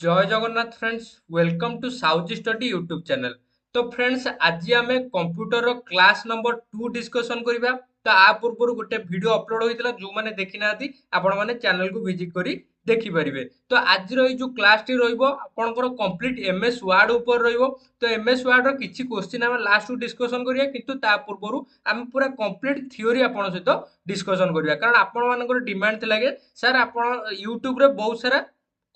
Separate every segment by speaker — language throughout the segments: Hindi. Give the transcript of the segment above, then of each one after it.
Speaker 1: जय Jagannath friends, welcome to South Study YouTube channel. तो फ्रेंड्स, आज आम कंप्यूटर क्लास नंबर 2 डिस्कसन करबा। तो आ पूर्व गोटे वीडियो अपलोड होता जो मैंने देखी ना आपण मैंने चैनल को विजिट करी देखि परिबे। तो आज रो जो क्लास टी रहइबो आपनकर कंप्लीट एमएस वर्ड ऊपर रहइबो। तो एमएस वर्ड रो किछि क्वेश्चन हम लास्ट डिस्कसन करिया, किंतु ता पूर्व आम पूरा कंप्लीट थ्योरी आपण सहित डिस्कसन करिया, कारण आपण मानकर डिमांड थिला के सर आपण यूट्यूब रे बहुत सारा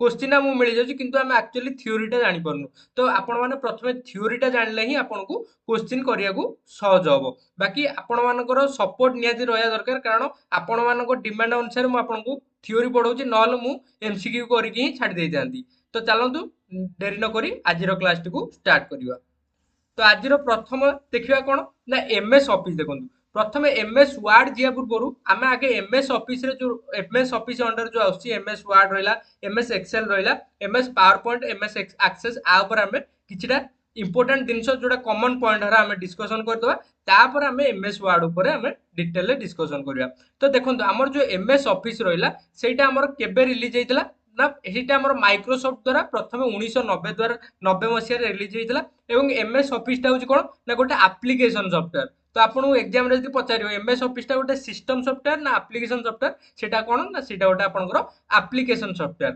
Speaker 1: क्वेश्चन आमକୁ ମିଳିଯାଉଛି, କିନ୍ତୁ ଆମେ ଆକ୍ଚୁଆଲି ଥ୍योरीଟା ଜାଣିପାରୁନୁ। ତ ଆପଣମାନେ ପ୍ରଥମେ ଥ୍योरीଟା ଜାଣିଲେ ହିଁ ଆପଣଙ୍କୁ କ୍वेश्चन କରିବାକୁ ସହଜ ହବ। ବାକି ଆପଣମାନଙ୍କର ସପୋର୍ଟ ନିହାତି ରହିବା ଦରକାର, କାରଣ ଆପଣମାନଙ୍କ ଡିମାଣ୍ଡ ଅନୁସାରେ ମୁଁ ଆପଣଙ୍କୁ ଥ୍योरी ପଢଉଛି, ନହେଲେ ମୁଁ ଏମସିକ୍ୟୁ କରିକି ହିଁ ଛାଡ଼ି ଦେଇଥାନ୍ତି। ତ ଚାଲନ୍ତୁ ଡେରି ନ କରି ଆଜିର କ୍ଲାସଟିକୁ ଷ୍ଟାର୍ଟ କରିବା। ତ ଆଜିର ପ୍ରଥମ ଦେଖିବା କଣ ନା ଏମଏସ୍ ଅଫିସ। ଦେଖନ୍ତୁ, ପ୍ରଥମେ ଏମଏସ୍ ୱାର୍ଡ ଯିବା ପୂର୍ବରୁ ଆମେ ଆଗେ ଏମଏସ୍ ଅଫିସରେ ଯୋଉ ଏମଏସ୍ ଅଫିସ ଅଣ୍ଡର ଯୋଉ ଆସୁଛି ଏମଏସ୍ ୱାର୍ଡ ରହିଲା, ଏମଏସ୍ ଏକ୍ସେଲ ରହିଲା, MS PowerPoint, MS Access, ଆ ଉପରେ ଆମେ କିଛିଟା ଇମ୍ପୋର୍ଟାଣ୍ଟ ଜିନିଷ ଯୋଉଟା କମନ ପଏଣ୍ଟ ହରା ଆମେ ଡିସ୍କସନ କରିଦବା। ତାପରେ ଆମେ ଏମଏସ୍ ୱାର୍ଡ ଉପରେ ଆମେ ଡିଟେଲରେ ଡିସ୍କସନ କରିବା। ତ ଦେଖନ୍ତୁ, ଆମର ଯୋଉ ଏମଏସ୍ ଅଫିସ ରହିଲା ସେଇଟା ଆମର କେବେ ରିଲିଜ ହେଇଥିଲା ନା ସେଇଟା ଆମର ମାଇକ୍ରୋସଫ୍ଟ ଦ୍ୱାରା ପ୍ରଥମେ 1990 ମସିହାରେ ରିଲିଜ ହେଇଥିଲା। ଏବଂ ଏମଏସ୍ ଅଫିସଟା ହଉଛି କଣ ନା ଗୋଟେ ଆପ୍ଲିକେସନ ସଫ୍ଟୱେୟାର। ତ ଆପଣଙ୍କୁ ଏକ୍ସାମରେ ଯଦି ପଚାରିବ ଏମଏସ୍ ଅଫିସଟା ଗୋଟେ ସିଷ୍ଟମ ସଫ୍ଟୱେୟାର ନା ଆପ୍ଲିକେସନ ସଫ୍ଟୱେୟାର, ସେଟା କଣ ନା ସେଟା ଗୋଟେ ଆପଣଙ୍କର ଆପ୍ଲିକେସନ ସଫ୍ଟୱେୟାର।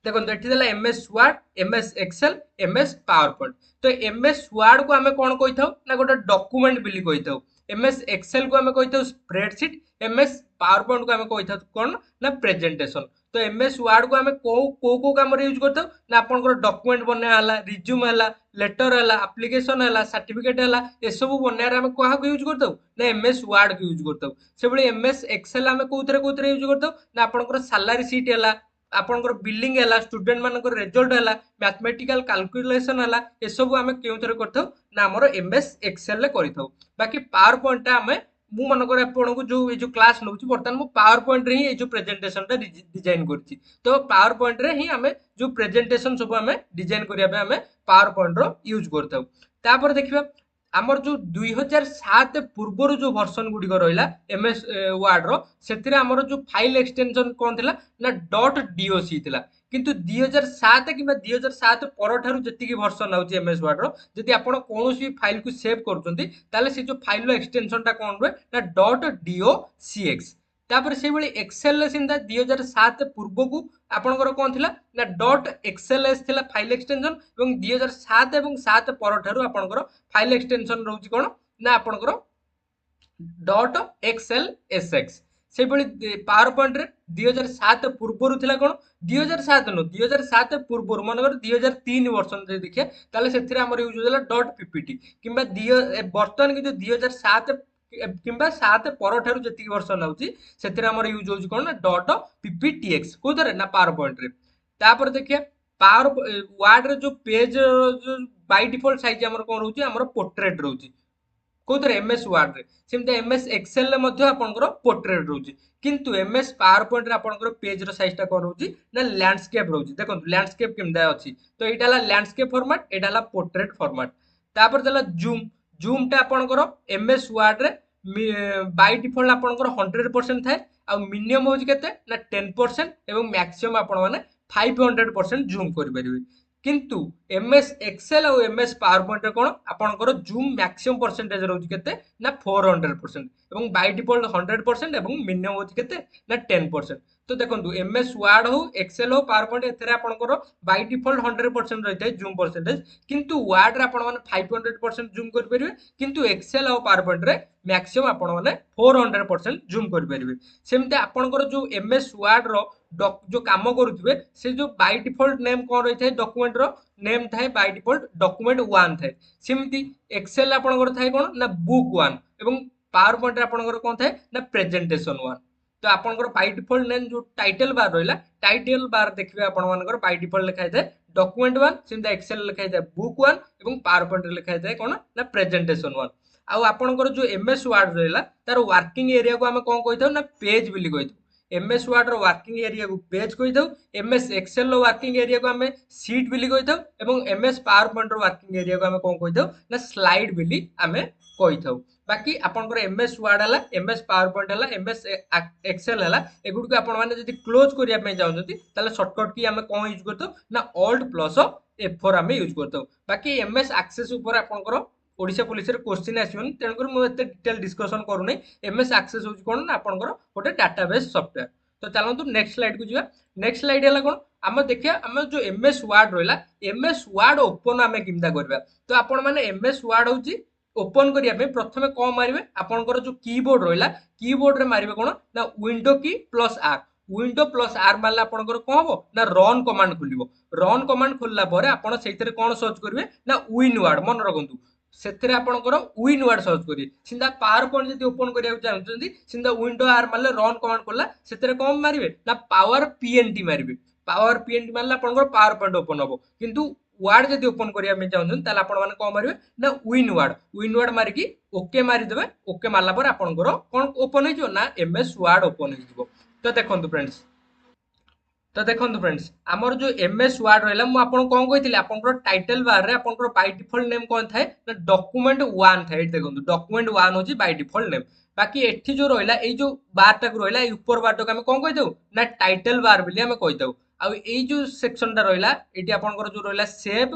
Speaker 1: ଦେଖନ୍ତୁ, ଏଠି ଦେଲା MS Word, MS Excel, MS PowerPoint. ତ ଏମଏସ୍ ୱାର୍ଡ କୁ ଆମେ କଣ କହିଥାଉ ନା ଗୋଟେ ଡକ୍ୟୁମେଣ୍ଟ ବୋଲି କହିଥାଉ। ଏମଏସ୍ ଏକ୍ସେଲ କୁ ଆମେ କହିଥାଉ ସ୍ପ୍ରେଡସିଟ୍। ଏମଏସ୍ ପାୱାର ପଏଣ୍ଟ କୁ ଆମେ କହିଥାଉ କଣ ନା ପ୍ରେଜେଣ୍ଟେସନ। ତ ଏମଏସ୍ ୱାର୍ଡ କୁ ଆମେ କୋଉ କୋଉ କୋଉ କାମରେ ୟୁଜ କରିଥାଉ ନା ଆପଣଙ୍କର ଡକ୍ୟୁମେଣ୍ଟ ବନେଇବା ହେଲା, ରିଜ୍ୟୁମ ହେଲା, ଲେଟର ହେଲା, ଆପ୍ଲିକେସନ ହେଲା, ସାର୍ଟିଫିକେଟ ହେଲା, ଏସବୁ ବନେଇବାରେ ଆମେ କାହାକୁ ୟୁଜ କରିଥାଉ ନା ଏମଏସ୍ ୱାର୍ଡ କୁ ୟୁଜ କରିଥାଉ। ସେଭଳି ଏମଏସ୍ ଏକ୍ସେଲ ଆମେ କୋଉଥିରେ କୋଉଥିରେ ୟୁଜ କରିଥାଉ ନା ଆପଣଙ୍କର ସାଲାରୀ ସିଟ୍ ହେଲା, ଆପଣଙ୍କର ବିଲିଂ ହେଲା, ଷ୍ଟୁଡେଣ୍ଟ ମାନଙ୍କର ରେଜଲ୍ଟ ହେଲା, ମ୍ୟାଥମେଟିକାଲ କାଲକୁଲେସନ ହେଲା, ଏସବୁ ଆମେ କେଉଁଥିରେ କରିଥାଉ ନା ଆମର ଏମଏସ୍ ଏକ୍ସେଲ ରେ କରିଥାଉ। ବାକି ପାୱାର ପଏଣ୍ଟ ଟା ଆମେ ମୁଁ ମନେକର ଆପଣଙ୍କୁ ଯୋଉ ଏଇ ଯୋଉ କ୍ଲାସ ନଉଛି, ବର୍ତ୍ତମାନ ମୁଁ ପାୱାର ପଏଣ୍ଟ ରେ ହିଁ ଏଇ ଯୋଉ ପ୍ରେଜେଣ୍ଟେସନ ଟା ଡିଜାଇନ କରିଛି। ତ ପାୱାର ପଏଣ୍ଟ ରେ ହିଁ ଆମେ ଯୋଉ ପ୍ରେଜେଣ୍ଟେସନ ସବୁ ଆମେ ଡିଜାଇନ କରିବା ପାଇଁ ଆମେ ପାୱାର ପଏଣ୍ଟ ର ୟୁଜ କରିଥାଉ। ତାପରେ ଦେଖିବା ଆମର ଯୋଉ 2007 ପୂର୍ବରୁ ଯୋଉ ଭର୍ସନ ଗୁଡିକ ରହିଲା ଏମଏସ୍ ୱାର୍ଡ ର, ସେଥିରେ ଆମର ଯୋଉ ଫାଇଲ ଏକ୍ସଟେନସନ କଣ ଥିଲା ନା ଡଟ୍ ଡିଓସି ଥିଲା। କିନ୍ତୁ 2007 କିମ୍ବା 2007 ପରଠାରୁ ଯେତିକି ଭର୍ସନ ଆଉଛି ଏମଏସ୍ ୱାର୍ଡ ର, ଯଦି ଆପଣ କୌଣସି ଫାଇଲ କୁ ସେଭ୍ କରୁଛନ୍ତି ତାହେଲେ ସେ ଯୋଉ ଫାଇଲ ଏକ୍ସଟେନସନ ଟା କଣ ରୁହେ ନା ଡଟ୍ ଡିଓ ସିଏକ୍ସ। ତାପରେ ସେଇଭଳି ଏକ୍ସେଲ ରେ ସେମିତି 2007 ପୂର୍ବକୁ ଆପଣଙ୍କର କଣ ଥିଲା ନା ଡଟ୍ ଏକ୍ସଏଲଏସ୍ ଥିଲା ଫାଇଲ ଏକ୍ସଟେନସନ, ଏବଂ 2007 ଏବଂ 7 ପରଠାରୁ ଆପଣଙ୍କର ଫାଇଲ ଏକ୍ସଟେନସନ ରହୁଛି କଣ ନା ଆପଣଙ୍କର ଡଟ୍ ଏକ୍ସଏଲ ଏସ୍ଏକ୍ସ। ସେଇଭଳି ପାୱାର ପଏଣ୍ଟ ରେ 2007 ପୂର୍ବରୁ ଥିଲା କଣ, 2007 ନୁହଁ, 2007 ପୂର୍ବରୁ ମନେକର 2003 ବର୍ଷ ଯଦି ଦେଖିବା ତାହେଲେ ସେଥିରେ ଆମର ୟୁଜ ହେଲା ଡଟ୍ ପିପିଟି। କିମ୍ବା ବର୍ତ୍ତମାନ କିନ୍ତୁ 2007 କିମ୍ବା 7 ପରଠାରୁ ଯେତିକି ବର୍ଷ ଲାଗୁଛି ସେଥିରେ ଆମର ୟୁଜ ହଉଛି କଣ ନା ଡଟ୍ ପିପିଟିଏକ୍ସ। କୋଉଥିରେ ନା ପାୱାର ପଏଣ୍ଟ ରେ। ତାପରେ ଦେଖିବା ପାୱାର ୱାର୍ଡ ରେ ଯୋଉ ପେଜ ବାଇ ଡିଫଲ୍ଟ ସାଇଜ ଆମର କଣ ରହୁଛି, ଆମର ପୋର୍ଟ୍ରେଟ ରହୁଛି। କୋଉଥିରେ ଏମଏସ୍ ୱାର୍ଡ ରେ। ସେମିତି ଏମଏସ୍ ଏକ୍ସେଲ ରେ ମଧ୍ୟ ଆପଣଙ୍କର ପୋର୍ଟ୍ରେଟ ରହୁଛି। କିନ୍ତୁ ଏମଏସ୍ ପାୱାର ପଏଣ୍ଟ ରେ ଆପଣଙ୍କର ପେଜ ର ସାଇଜ ଟା କଣ ରହୁଛି ନା ଲ୍ୟାଣ୍ଡସ୍କେପ ରହୁଛି। ଦେଖନ୍ତୁ ଲ୍ୟାଣ୍ଡସ୍କେପ କେମିତି ଅଛି, ତ ଏଇଟା ହେଲା ଲ୍ୟାଣ୍ଡସ୍କେପ ଫର୍ମାଟ, ଏଇଟା ହେଲା ପୋର୍ଟ୍ରେଟ ଫର୍ମାଟ। ତାପରେ ଦେଲା ଜୁମ୍। ଜୁମ୍ ଟା ଆପଣଙ୍କର ଏମଏସ୍ ୱାର୍ଡ ରେ ବାଇ ଡିଫଲ୍ଟ ଆପଣଙ୍କର 100% ଥାଏ। ଆଉ ମିନିମମ୍ ହଉଛି କେତେ ନା 10% ଏବଂ ମ୍ୟାକ୍ସିମମ୍ ଆପଣ ମାନେ 500% ଜୁମ୍ କରିପାରିବେ। କିନ୍ତୁ ଏମଏସ୍ ଏକ୍ସେଲ ଆଉ ଏମଏସ୍ ପାୱାର ପଏଣ୍ଟ ରେ କଣ ଆପଣଙ୍କର ଜୁମ୍ ମ୍ୟାକ୍ସିମମ୍ ପରସେଣ୍ଟେଜ ରହୁଛି କେତେ ନା 400%, ଏବଂ ବାଇ ଡିଫଲ୍ଟ 100% ଏବଂ ମିନିମମ୍ ହଉଛି କେତେ ନା 10%। ତ ଦେଖନ୍ତୁ ଏମଏସ୍ ୱାର୍ଡ ହଉ, ଏକ୍ସେଲ ହଉ, ପାୱାର ପଏଣ୍ଟ, ଏଥିରେ ଆପଣଙ୍କର ବାଇ ଡିଫଲ୍ଟ 100% ରହିଥାଏ ଜୁମ୍ ପରସେଣ୍ଟେଜ। କିନ୍ତୁ ୱାର୍ଡ ରେ ଆପଣ ମାନେ 500% ଜୁମ୍ କରିପାରିବେ, କିନ୍ତୁ ଏକ୍ସେଲ ଆଉ ପାୱାର ପଏଣ୍ଟ ରେ ମ୍ୟାକ୍ସିମମ୍ ଆପଣ ମାନେ 400% ଜୁମ୍ କରିପାରିବେ। ସେମିତି ଆପଣଙ୍କର ଯୋଉ ଏମଏସ୍ ୱାର୍ଡ ର ଯୋଉ କାମ କରୁଥିବେ ସେ ଯୋଉ ବାଇ ଡିଫଲ୍ଟ ନେମ୍ କଣ ରହିଥାଏ, ଡକ୍ୟୁମେଣ୍ଟ ର ନେମ୍ ଥାଏ ବାଇ ଡିଫଲ୍ଟ ଡକ୍ୟୁମେଣ୍ଟ 1 ଥାଏ। ସେମିତି ଏକ୍ସେଲ ଆପଣଙ୍କର ଥାଏ କଣ ନା ବୁକ୍ 1, ଏବଂ ପାୱାର ପଏଣ୍ଟ ରେ ଆପଣଙ୍କର କଣ ଥାଏ ନା ପ୍ରେଜେଣ୍ଟେସନ 1। ତ ଆପଣଙ୍କର ବାଇ ଡିଫଲ୍ଟ ନେମ୍ ଯୋଉ ଟାଇଟଲ ବାର ରହିଲା, ଟାଇଟଲ ବାର ଦେଖିବେ ଆପଣ ମାନଙ୍କର ବାଇ ଡିଫଲ୍ଟ ଲେଖା ହେଇଥାଏ ଡକ୍ୟୁମେଣ୍ଟ 1, ସେମିତି ଏକ୍ସେଲ ଲେଖା ହେଇଥାଏ ବୁକ୍ 1, ଏବଂ ପାୱାର ପଏଣ୍ଟ ରେ ଲେଖା ହେଇଥାଏ କଣ ନା ପ୍ରେଜେଣ୍ଟେସନ 1। ଆଉ ଆପଣଙ୍କର ଯୋଉ ଏମଏସ୍ ୱାର୍ଡ ରହିଲା ତାର ୱାର୍କିଂ ଏରିଆକୁ ଆମେ କଣ କହିଥାଉ ନା ପେଜ ବୋଲି କହିଥାଉ। ଏମଏସ୍ ୱାର୍ଡ ର ୱାର୍କିଂ ଏରିଆକୁ ପେଜ କହିଥାଉ। ଏମଏସ୍ ଏକ୍ସେଲ ର ୱାର୍କିଂ ଏରିଆକୁ ଆମେ ସିଟ୍ ବୋଲି କହିଥାଉ, ଏବଂ ଏମଏସ୍ ପାୱାର ପଏଣ୍ଟ ର ୱାର୍କିଂ ଏରିଆକୁ ଆମେ କଣ କହିଥାଉ ନା ସ୍ଲାଇଡ୍ ବୋଲି ଆମେ କହିଥାଉ। बाकी आपनकर एमएस वर्ड हला एमएस पावर पॉइंट हला एमएस एक्सेल हला एगुडी को आपण माने जदी क्लोज करिया पे जाउछथि ताले शॉर्टकट की हमें कोन यूज करतो ना ऑल्ट प्लस F4 हमें यूज करतो बाकी एमएस एक्सेस ऊपर आपनकर ओडिशा पुलिस रे क्वेश्चन आसीबन तेन कर मु एते डिटेल डिस्कशन करू नै एमएस एक्सेस होज कोन ना आपनकर गोटे डाटाबेस सॉफ्टवेयर तो चलंतु नेक्स्ट स्लाइड को जिबा नेक्स्ट स्लाइड हला कोन आम देखिया आम जो एमएस वर्ड रहिला एमएस वर्ड ओपन आमे किमता करबा तो आपण माने एमएस वर्ड होची ओपन करिया पे प्रथमे कोन मारिबे आपनकर जो कीबोर्ड रहिला कीबोर्ड रे मारिबे कोन ना window key plus R window plus R मारला आपनकर कोन हबो ना रन कमांड खुलिबो रन कमांड खोलला परे आपण सेइतरे कोन सर्च करिवे ना विन वर्ड मन रखंतु सेथिरे आपनकर विन वर्ड सर्च करिवे सिंदा पावर पॉइंट जदी ओपन करिया चाहउछन्ती सिंदा विंडो आर मारले रन कमांड खोलला सेथिरे कोन मारिबे ना पावर पीएनटी मारिबे पावर पीएनटी मारला आपनकर पावर पॉइंट ओपन हबो किंतु वर्ड जदी ओपन करिया में चाहउछन ताले आपण माने कोन मारिबे ना विन वर्ड मारिकी ओके मारि देबे ओके मारला पर आपनकर कोन ओपन हो जो ना एमएस वर्ड ओपन हो जिवो तो देखंतु फ्रेंड्स हमर जो एमएस वर्ड रहला मु आपन कोन कहितले आपनकर टाइटल बार रे आपनकर बाय डिफॉल्ट नेम कोन थाए ना डॉक्यूमेंट 1 थाए देखंतु डॉक्यूमेंट 1 होची बाय डिफॉल्ट नेम बाकी एठी जो रहला ए जो बार टाक रहला ए ऊपर बार टाक हम कोन कहि दउ ना टाइटल बार बोली हम कहि दउ आ ए जो सेक्शन टा रहला एठी आपनकर जो रहला सेव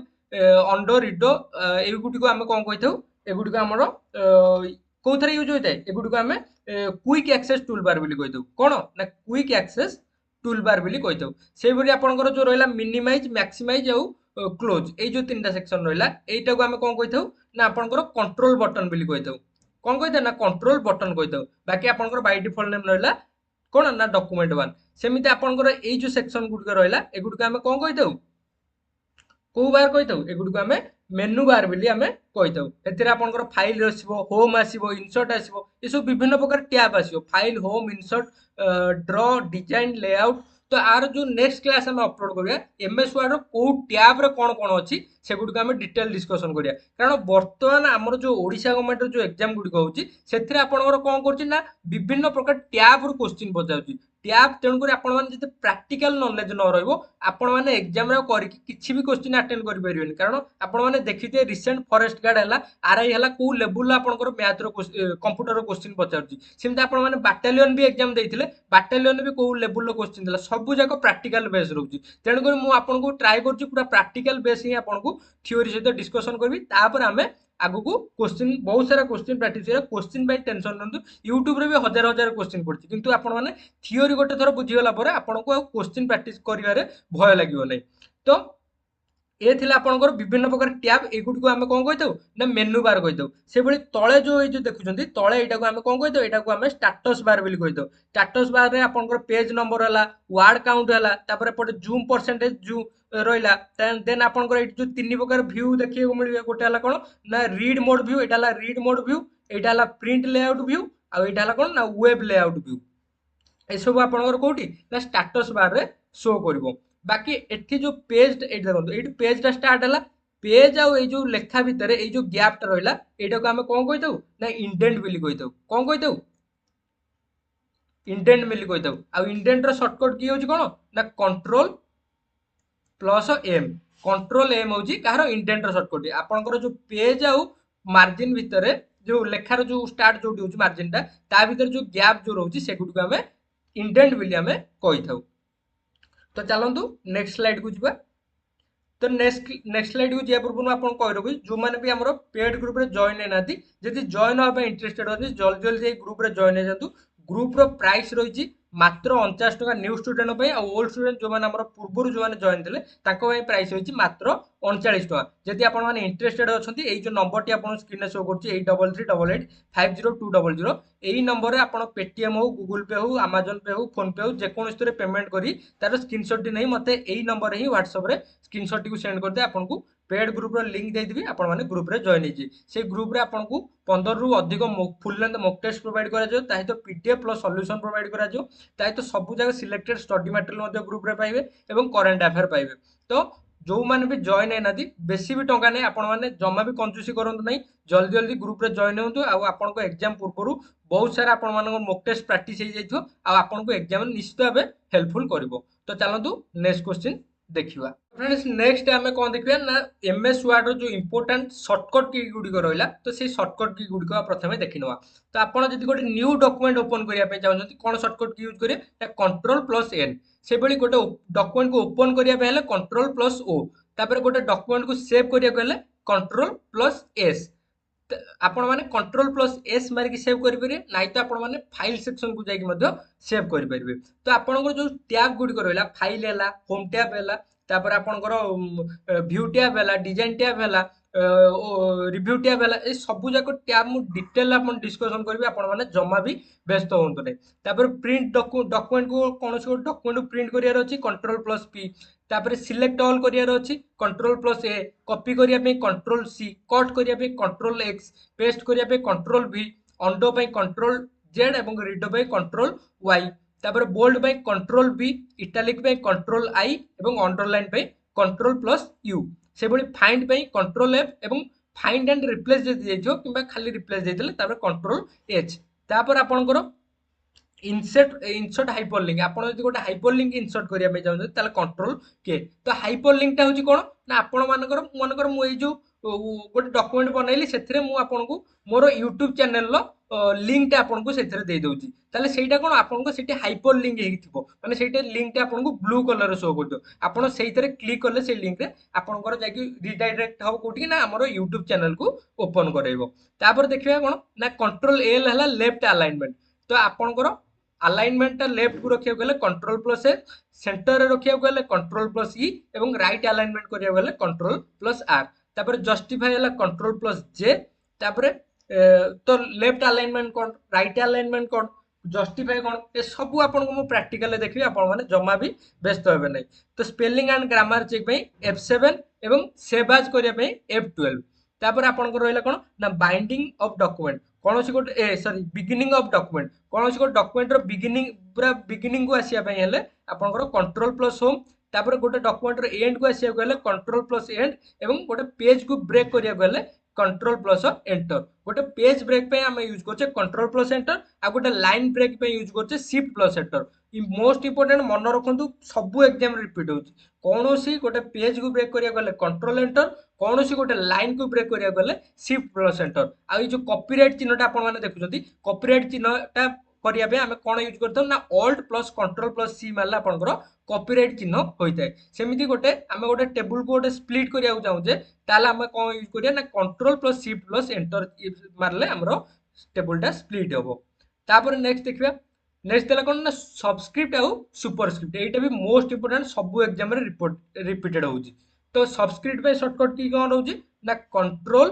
Speaker 1: अंडर रिडो ए गुटी को हम कोन कहि दउ ए गुटी को हमरो कोथरे यूज होइताय ए गुटी को हम क्विक एक्सेस टूल बार बोली कहि दउ कोन ना क्विक एक्सेस टूल बार बोली कहि दउ सेहि बोली आपनकर जो रहला मिनिमाइज मैक्सिमाइज आ क्लोज ए जो तीनटा सेक्शन रहला एटा को हम कोन कहि दउ ना आपनकर कंट्रोल बटन बोली कहि दउ कोन कहि दउ ना कंट्रोल बटन कहि दउ बाकी आपनकर बाय डिफॉल्ट नेम रहला कोन ना डॉक्यूमेंट 1 सेमिते आपनकर ए जो सेक्शन गुडी रहला ए गुडी को हम कोन कहि दउ को बार कहि दउ ए गुडी को हम मेनू बार बोली हमें कहि दउ एथिरे आपनकर फाइल आसीबो होम आसीबो इंसर्ट आसीबो ए सब विभिन्न प्रकार टैब आसीबो file home insert draw design layout तो आर जो नेक्स्ट क्लास हम अपलोड करिया एमएस वर्ड रो को टैब रे कोन कोन अछि से गुडी को हम डिटेल डिस्कशन करिया कारण वर्तमान हमर जो ओडिशा गवर्नमेंट जो एग्जाम गुडी होउची सेथिरे आपनकर कोन करछि ना विभिन्न प्रकार टैब रो क्वेश्चन पचाउची टैब तेन करी आपण माने जते प्रैक्टिकल नॉलेज न रहइबो आपण माने एग्जाम रे करी किछि भी क्वेश्चन अटेंड करि परिबेनी कारण आपण माने देखिते रिसेंट फॉरेस्ट गार्ड हला आरआई हला को लेवल आपनकर मैथ रो कंप्यूटर रो क्वेश्चन पचाउची सिमते आपण माने बटालियन भी एग्जाम देइथिले बटालियन भी को लेवल रो क्वेश्चन देला सब जाको प्रैक्टिकल बेस रहउची तेन करी मु आपनको ट्राई करछि पूरा प्रैक्टिकल बेस ही आपनको थ्योरी सहित डिस्कशन करबी तापर हमें आगु को क्वेश्चन बहुत सारा क्वेश्चन प्रैक्टिस करा क्वेश्चन बाय टेंशन नंतु YouTube रे भी हजार हजार क्वेश्चन पड़छि किंतु आपण माने थ्योरी गोटे थरो बुझी गला परे आपनको क्वेश्चन प्रैक्टिस करिवारे भय लागियो नै तो ए थिला आपनकर विभिन्न प्रकार टैब एगुडी को हम कोन कहितौ ना मेनू बार कहितौ से बळी तळे जो ए जो देखुचंती तळे एटा को हम कोन कहितौ एटा को हम स्टेटस बार बोली कहितौ स्टेटस बार रे आपनकर पेज नंबर हला वर्ड काउंट हला तापर पटे जूम परसेंटेज जू रहिला देन आपनकर एटी जो तीन प्रकार व्यू देखिए को मिलबे गोटे हला कोन ना रीड मोड व्यू एटा हला रीड मोड व्यू एटा हला प्रिंट लेआउट व्यू आ एटा हला कोन ना वेब लेआउट व्यू ए सब आपनकर कोठी ना स्टेटस बार रे शो करबो बाकी एठी जो पेज एठी देखंतु एठी पेज टा स्टार्ट हला पेज आ ए जो लेखा भितरे ए जो गैप टा रहला एटा को हम कोन कहितौ ना इंडेंट बोली कहितौ कोन कहितौ इंडेंट बोली कहितौ आ इंडेंट रो शॉर्टकट की होची कोन ना कंट्रोल एम होची कहारो इंडेंट रो शॉर्टकट आपनकर जो पेज आ मार्जिन भितरे जो लेखार जो स्टार्ट जो होची मार्जिन टा ता भितर जो गैप जो रहउची से गुड को हम इंडेंट बोली हम कहिथौ तो चलतु नेक्स्ट स्लाइड को जीवा तो नेक्स्ट स्लाइड को जिया पूर्व आपन कहि रबी जो माने भी हमरो पेड ग्रुप रे जॉइन नै नाती जदि जॉइन होबा इंटरेस्टेड होती जल्दी जल्दी ए ग्रुप रे जॉइन हे जंतु ग्रुप रो प्राइस रहिची मात्र 49 टका न्यू स्टूडेंट पई आ ओल्ड स्टूडेंट जो माने हमरो पूर्वरु जो माने जॉइन थिले ताको पई प्राइस होईची मात्र 39 टका जदि आपन माने इंटरेस्टेड अछंती एई जो नंबर टी आपन स्क्रीन रे शो करची 8388850200 एई नंबर रे आपन पेटीएम हो गूगल पे हो अमेज़न पे हो फोन पे हो जे कोन स्तरे पेमेंट करी तार स्क्रीनशॉट टी नै मते एई नंबर रे ही WhatsApp रे स्क्रीनशॉट टी को सेंड कर दे आपन को पेड ग्रुप रो लिंक दे दिबी आपण माने ग्रुप रे जॉइन हेजी से ग्रुप रे आपण को 15 रु अधिक full length mock test provide करा जो ताहि तो पीडीएफ प्लस सॉल्यूशन प्रोवाइड करा जो ताहि तो सब जगह सिलेक्टेड स्टडी मटेरियल मध्ये ग्रुप रे पाइबे एवं करंट अफेयर पाइबे तो जो माने भी जॉइन है नादी बेसी भी टंका नै आपण माने जम्मा भी कंजूसी करंतु नै जल्दी जल्दी ग्रुप रे जॉइन होंतु आ आपण को एग्जाम पूर्वरु बहुत सारा आपण मानको मॉक टेस्ट प्रैक्टिस हे जाइथो आ आपण को एग्जाम निश्चित भाबे हेल्पफुल करबो तो चलंतु नेक्स्ट क्वेश्चन देखिवा फ्रेंड्स नेक्स्ट आमे कौन देखिवा ना एमएस वर्ड रो जो इंपोर्टेंट शॉर्टकट की गुडी को रहला तो से शॉर्टकट की गुडी को प्रथमे देखिनवा तो आपण जदी गोटे न्यू डॉक्यूमेंट ओपन करिया पे चाहउछंती कोन शॉर्टकट की यूज करिए ना कंट्रोल प्लस एन से बळी गोटे डॉक्यूमेंट को ओपन करिया पे हेले कंट्रोल प्लस ओ तापर गोटे डॉक्यूमेंट को सेव करिया को हेले कंट्रोल प्लस एस आपण माने कंट्रोल प्लस एस मारिक सेव करि परिबे नाइ तो आपण माने फाइल सेक्शन को जाइक मध्य सेव करि परिबे तो आपन जो टैग गुडी रहला फाइल हैला होम टैब हैला तापर आपनकर व्यू टैब हैला डिजाइन टैब हैला रिव्यू टैब हैला ए सबु जाक टैब मु डिटेल आपन डिस्कशन करबी आपण माने जमा भी व्यस्त होंतु नै तापर प्रिंट डॉक्यूमेंट को कोनोसी को डॉक्यूमेंट प्रिंट करियार अछि कंट्रोल प्लस पी तापर सिलेक्ट ऑल करियार अछि कंट्रोल प्लस ए कॉपी करिया पे कंट्रोल सी कट करिया पे कंट्रोल एक्स पेस्ट करिया पे कंट्रोल वी अंडो पे कंट्रोल जेड एवं रीडो पे कंट्रोल वाई तापर बोल्ड पे कंट्रोल बी इटालिक पे कंट्रोल आई एवं अंडरलाइन पे कंट्रोल प्लस यू से भली फाइंड पे कंट्रोल एफ एवं फाइंड एंड रिप्लेस जदि देजो किबा खाली रिप्लेस देतले तापर कंट्रोल एच तापर आपनकर इनसर्ट हाइपरलिंक आपण जदि गोटे हाइपरलिंक इनसर्ट करिया पे चाहउछन ताले कंट्रोल के तो हाइपरलिंक ता होची कोन ना आपण मानकर मनकर मु एई जो गोटे डॉक्यूमेंट बनैली सेथिरे मु आपनको मोर YouTube चैनल लो लिंक टा आपनको सेथिरे दे दउची ताले सेटा कोन आपनको सेठी हाइपर लिंक हेइ थिबो माने सेटे लिंक टा आपनको ब्लू कलर रे शो करदो आपण सेइतरे क्लिक करले से लिंक रे आपनकर जाकी रिडायरेक्ट हो कोठी ना हमर YouTube चैनल को ओपन करैबो तापर देखिबा कोन ना कंट्रोल एल हला लेफ्ट अलाइनमेंट तो आपनकर अलाइनमेंट टा लेफ्ट को रखिया गेले कंट्रोल प्लस ए सेंटर रे रखिया गेले कंट्रोल प्लस ई एवं राइट अलाइनमेंट करिया गेले कंट्रोल प्लस आर तापर जस्टिफाई हला कंट्रोल प्लस जे तापर तो लेफ्ट अलाइनमेंट कोन राइट अलाइनमेंट कोन जस्टिफाई कोन ए सब आपन को मु प्रैक्टिकल देखबी आपन माने जमा भी व्यस्त हेबे नै तो स्पेलिंग एंड ग्रामर चेक पे F7 एवं सेव एज करिया पे F12 तापर आपन को रहला कोन ना बाइंडिंग ऑफ डॉक्यूमेंट कोनोसी गोटे सॉरी बिगिनिंग ऑफ डॉक्यूमेंट कोनोसी गोटे डॉक्यूमेंट रो बिगिनिंग पूरा बिगिनिंग को आसिया पे हेले आपन को कंट्रोल प्लस होम तापर गोटे डॉक्यूमेंट रो एंड को आसिया गेले कंट्रोल प्लस एंड एवं गोटे पेज को ब्रेक करिया गेले कंट्रोल प्लस एंटर गोटे पेज ब्रेक पे हम यूज करछे कंट्रोल प्लस एंटर आ गोटे लाइन ब्रेक पे यूज करछे shift plus enter most important मन रखंतु सब एग्जाम रिपीट होउची कोनोसी गोटे पेज को ब्रेक करिया गेले कंट्रोल एंटर कोनोसी गोटे लाइन को ब्रेक करिया गेले शिफ्ट प्लस एंटर आ जो कॉपीराइट चिन्हटा आपण माने देखुछंती कॉपीराइट चिन्हटा करिया पे हमें कोन यूज करथौ ना ऑल्ट प्लस कंट्रोल प्लस सी मारला आपनकर कॉपीराइट चिन्ह होइताय सेमिति गोटे हमें गोटे टेबल को गोटे स्प्लिट करिया चाहूजे ताले हमें कोन यूज करिया ना control plus shift plus enter मारले हमरो टेबलटा स्प्लिट होबो तापर नेक्स्ट देखिबा नेक्स्ट देला कोन ना सबस्क्रिप्ट आ सुपरस्क्रिप्ट एटा भी मोस्ट इंपोर्टेंट सब एग्जाम रे रिपीटेड होउची तो सबस्क्रिप्ट पे शॉर्टकट की कोन रहउची ना control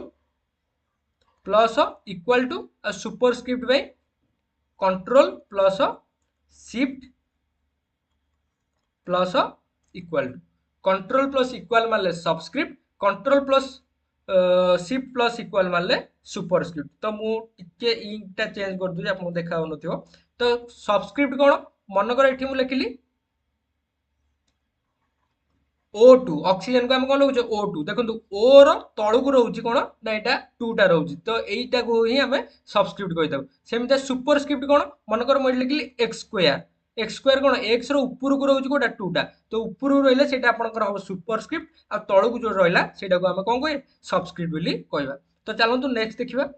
Speaker 1: plus equal to superscript पे control plus shift plus equal to control plus equal मारले subscript control plus shift plus equal मारले सुपरस्क्रिप्ट तो मु टिके इटा चेंज कर दूजी आपन देखा हो नथियो तो सबस्क्रिप्ट कोन मन कर एठी मु लिखिली O2 ऑक्सीजन को हम कोन लउछे O2 देखंतु O रो तळु को रहउची कोन ना एटा 2 टा रहउची तो एईटा को ही हमें सबस्क्रिप्ट कहि दउ सेमिता सुपरस्क्रिप्ट कोन मन कर म लिखिली x स्क्वायर कोन x रो ऊपर को रहउची कोटा 2 टा तो ऊपर रहले सेटा आपनकर हो सुपरस्क्रिप्ट आ तळु को जो रहला सेटा को हम कोन कहि सबस्क्रिप्ट बोली कहबा तो चलंतु नेक्स्ट देखिबा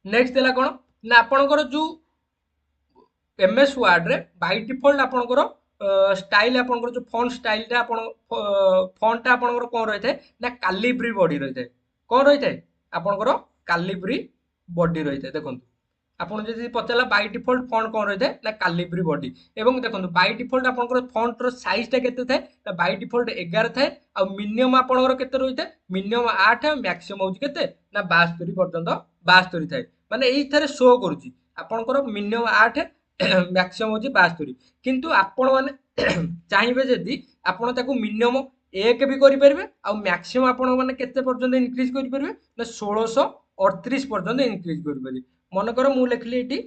Speaker 1: नेक्स्ट देला कोन ना आपनकर जो एमएस वर्ड रे बाय डिफॉल्ट आपनकर स्टाइल आपनकर जो फॉन्ट स्टाइल ता आपन फॉन्ट ता आपनकर कोन रहिथे ना कैलिब्री बॉडी रहिथे कोन रहिथे आपनकर कैलिब्री बॉडी रहिथे देखंतु आपन जदि पचला बाय डिफॉल्ट फॉन्ट कोन रहिथे ना कैलिब्री बॉडी एवं देखंतु बाय डिफॉल्ट आपनकर फॉन्ट रो साइज ता केते थाए ना बाय डिफॉल्ट 11 थाए आ मिनिमम आपनकर केते रहिथे मिनिमम 8 मैक्सिमम होची केते ना 72 पर्यंत 72 थाए माने एई थरे शो करूची आपनकर मिनिमम 8 मैक्सिमम होची 72 किंतु आपण माने चाहिबे जदि आपण ताको मिनिमम 1 भी करि परबे आ मैक्सिमम आपण माने केते पर्यंत इंक्रीज करि परबे ना 1638 पर्यंत इंक्रीज करि परबे मन कर मु लिखली एटी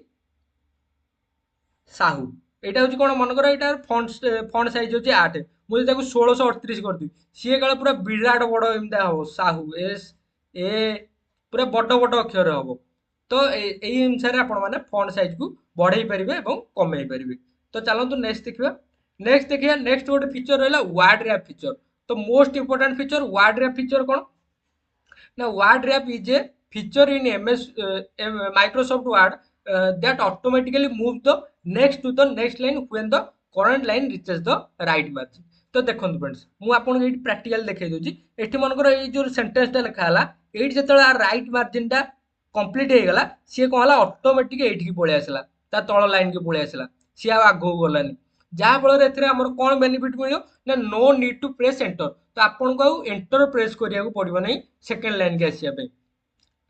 Speaker 1: साहू एटा होची कोन मन कर एटा फॉन्ट साइज होची 8 मु ताको 1638 कर दी सी काल पूरा विराट बड़ एमदा हो साहू एस ए पूरा बड़ बड़ अक्षर हो तो एई अनुसार आपण माने फॉन्ट साइज को बढ़ाई परिबे एवं कमाई परिबे तो चलंतु नेक्स्ट देखिबा नेक्स्ट देखिए नेक्स्ट गोटे फीचर रहा वार्ड रैप फीचर। तो most important feature word wrap feature कौन ना word wrap is a feature in MS Microsoft Word that automatically move the next to the next line when the current line reaches the right margin। तो देखो फ्रेंड्स मु आपन ये प्रैक्टिकल देखै दोची एठी मनकर ए जो सेंटेंस टा लिखा हला एठी जतला राइट मार्जिन टा कंप्लीट हे गला सी कोन हला ऑटोमेटिक एठी की पळे आसला ता तळ लाइन के पळे आसला सी आगो गलानी जहाँ फल एथिरे हमर कोन बेनिफिट मिलियो ना no need to press enter. तो आपन को एंटर प्रेस करिया को पड़िबो नै सेकंड लाइन के आसिया पे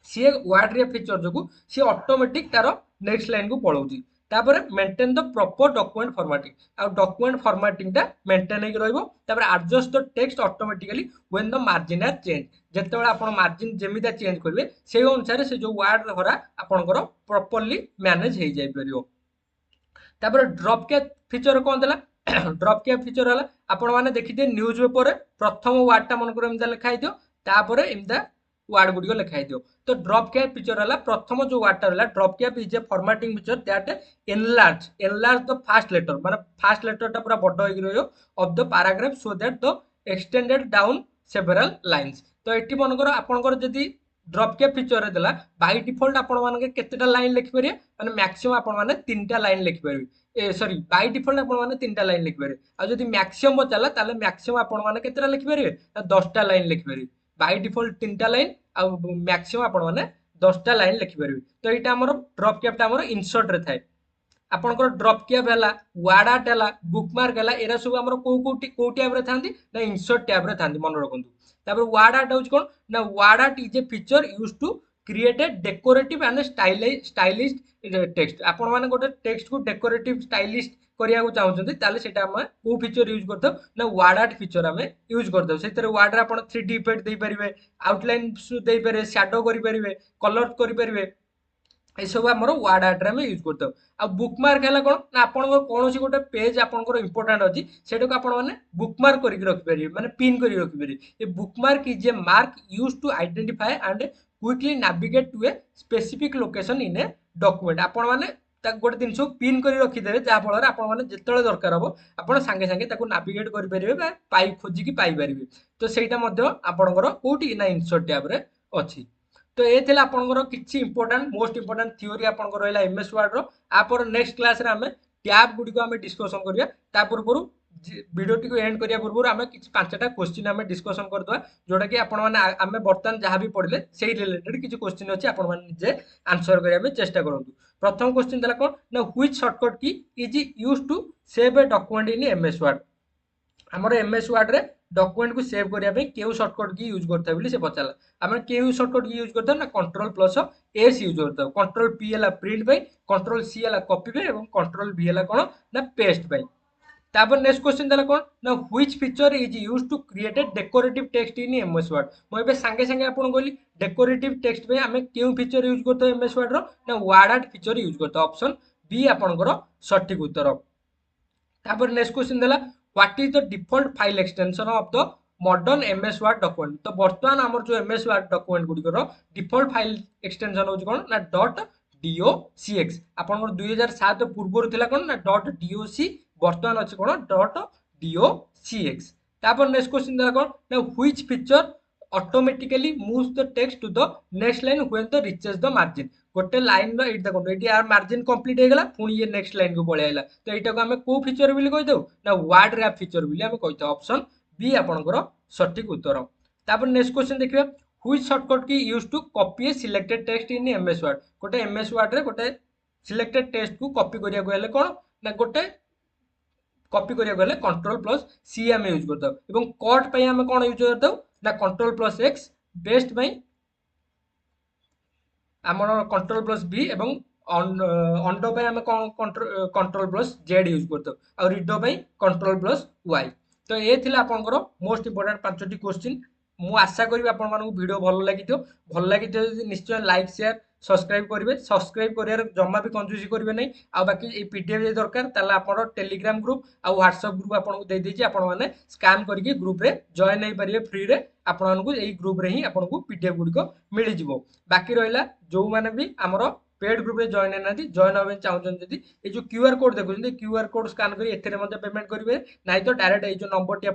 Speaker 1: सी वार्ड रे फीचर जो सी ऑटोमेटिक तार नेक्स्ट लाइन को पळौची। तापर maintain the proper document formatting आ डॉक्यूमेंट फॉर्मेटिंग टा मेंटेन हे रहइबो। तापर adjust the text automatically when the margin are change जेतेबेला आपण मार्जिन जेमिता चेंज करबे सेही अनुसार से जो वार्ड हरा आपनकर प्रॉपर्ली मैनेज हे जाय परियो। तापर ड्रॉप कैप फीचर कौन देला ड्रॉप कैप फीचर हला आपण माने देखिते न्यूज पेपर रे प्रथम वार्ड टा मनकर एमदा लिखा हिदियो तापर एमदा वार्ड गुडियो लिखा हिदियो। तो ड्रॉप कैप फीचर हला प्रथम जो वार्ड टा हला drop cap is a formatting feature that enlarge the first letter माने फास्ट लेटर टा पूरा बड होई रहियो of the paragraph so that the extended down several lines. तो एठी मनकर आपनकर जदी ड्रॉप कैप फीचर रे देला बाय डिफॉल्ट आपण माने केतेटा लाइन लिखि परिए माने मैक्सिमम आपण माने 3टा लाइन लिखि परिबे सॉरी बाय डिफॉल्ट आपण माने 3टा लाइन लिखि परिबे आ जदी मैक्सिमम चला ताले मैक्सिमम आपण माने केतेटा लिखि परिबे 10टा लाइन लिखि परिबे बाय डिफॉल्ट 3टा लाइन आ मैक्सिमम आपण माने 10टा लाइन लिखि परिबे। तो एटा हमर ड्रॉप कैप ता हमर इंसर्ट रे थाए आपनकर ड्रॉप कैप हला वार्ड आर्ट हला बुकमार्क हला एरा सब हमर को टैब रे थांदी ना इंसर्ट टैब रे थांदी मन रखंतु। तापर वार्ड आर्ट होच कोन ना WordArt is a feature used to create a decorative and stylish text. आपण माने गोटे टेक्स्ट को डेकोरेटिव स्टाइलिश करिया को चाहउछन्ती ताले सेटा हम को फीचर यूज करथौ ना वार्ड आर्ट फीचर हमें यूज करथौ। सेतरे वार्ड रे आपण 3D इफेक्ट देई परिबे आउटलाइन देई परिबे शैडो करि परिबे कलर करि परिबे ए सब हमर वार्ड आर्ट रे हम यूज करथौ। आ बुकमार्क हला कोन ना आपण कोन सी गोटे पेज आपण इंपोर्टेंट अछि सेटा को आपण माने बुकमार्क करि रखि परिबे माने पिन करि रखि परिबे। A bookmark is a mark used to identify and quickly navigate to a specific location in a document. आपण माने ता गोटे दिन पिन करि रखि देबे जा फल रे आपण माने जेतेले दरकार हबो आपण संगे संगे ताको नेविगेट करि परिबे बा पाई खोजि की पाई परिबे। तो सेटा मध्ये आपणकर कोठी ना इंसर्ट टैब रे अछि। तो ये थिला आपनकर किछि इंपोर्टेंट मोस्ट इंपोर्टेंट थ्योरी आपनकर रहला एमएस वर्ड रो आपर नेक्स्ट क्लास रे हमें टैब गुडी को हमें डिस्कशन करिया ता पूर्व वीडियो टी को एंड करिया पूर्व हमें किछि पांचटा क्वेश्चन हमें डिस्कशन करदवा जोटा कि आपण माने हमें बर्तन जहां भी पढले सेही रिलेटेड किछि क्वेश्चन अछि आपण माने जे आंसर करिया में चेष्टा करंतु। प्रथम क्वेश्चन देला कोन ना which shortcut key is used to save a document in MS Word. हमर एमएस वर्ड रे डॉक्यूमेंट को सेव करिया पे केउ शॉर्टकट की यूज करता बोली से पचाला हम केउ शॉर्टकट की यूज करता ना कंट्रोल प्लस एस यूज करता कंट्रोल पी हला प्रिंट पे कंट्रोल सी हला कॉपी पे एवं कंट्रोल वी हला कोन ना पेस्ट पे। तापर नेक्स्ट क्वेश्चन देला कोन ना which feature is used to create a decorative text in MS Word. मो एबे संगे संगे आपन कहली डेकोरेटिव टेक्स्ट पे हमें केउ फीचर यूज करता एमएस वर्ड रो ना वर्ड आर्ट फीचर यूज करता ऑप्शन बी आपनकर सटीक उत्तर। तापर नेक्स्ट क्वेश्चन देला what is the default file extension of the modern MS word document. तो वर्तमान हमर जो एमएस वर्ड डॉक्यूमेंट गुडी करो डिफॉल्ट फाइल एक्सटेंशन होज कोन ना .docx आपन 2007 पूर्व थिला कोन ना .doc वर्तमान अछि कोन .docx। तापर नेक्स्ट क्वेश्चन देला कोन ना which feature automatically moves the text to the next line when the reaches the margin. गोटे लाइन रो एट देखो एटी यार मार्जिन कंप्लीट हे गेला पुनी ये नेक्स्ट लाइन को पळे आइला तो एटा को हमें को फीचर बिली कहि दउ ना वर्ड रैप फीचर बिली हमें कहि दउ ऑप्शन बी आपनकर सटीक उत्तर। तापर नेक्स्ट क्वेश्चन देखिबा which shortcut key used to copy a selected text in MS Word. गोटे एमएस वर्ड रे गोटे सिलेक्टेड टेक्स्ट को कॉपी करिया को हेले कोन ना गोटे कॉपी करिया को हेले कंट्रोल प्लस सी हमें यूज करदउ एवं कट पई हमें कोन यूज करदउ ना कंट्रोल प्लस एक्स बेस्ट पई आमर कंट्रोल प्लस बी एवं अंडो पे हमें कंट्रोल प्लस जेड यूज करते आ रीडो पे कंट्रोल प्लस वाई। तो ये थिला आपनकर मोस्ट इंपोर्टेंट पांचटी क्वेश्चन मु आशा करी आपन मानकु वीडियो भल लागि निश्चय लाइक शेयर सब्सक्राइब करेंगे सब्सक्राइब कर जमा भी कंजूसी करेंगे नहीं आ बाकी ये पीडीएफ जे दरकार ताला आपन टेलीग्राम ग्रुप आ व्हाट्सएप ग्रुप आपन को दे दीजिए आपण माने स्कैन करके ग्रुप रे जॉइन नहीं पारिबे फ्री रे आपण मानकु एई ग्रुप रे ही आपन को पीडीएफ गुडी को मिली जिवो। बाकी रहला जो माने भी हमरो पेड ग्रुप रे जॉइन हैनांती जॉइन हबे चाहुचन जदी ए जो क्यूआर कोड देखुछन क्यूआर कोड स्कैन करी एथिरे मध्ये पेमेंट करिवे नाइ तो डायरेक्ट ए जो नंबर टी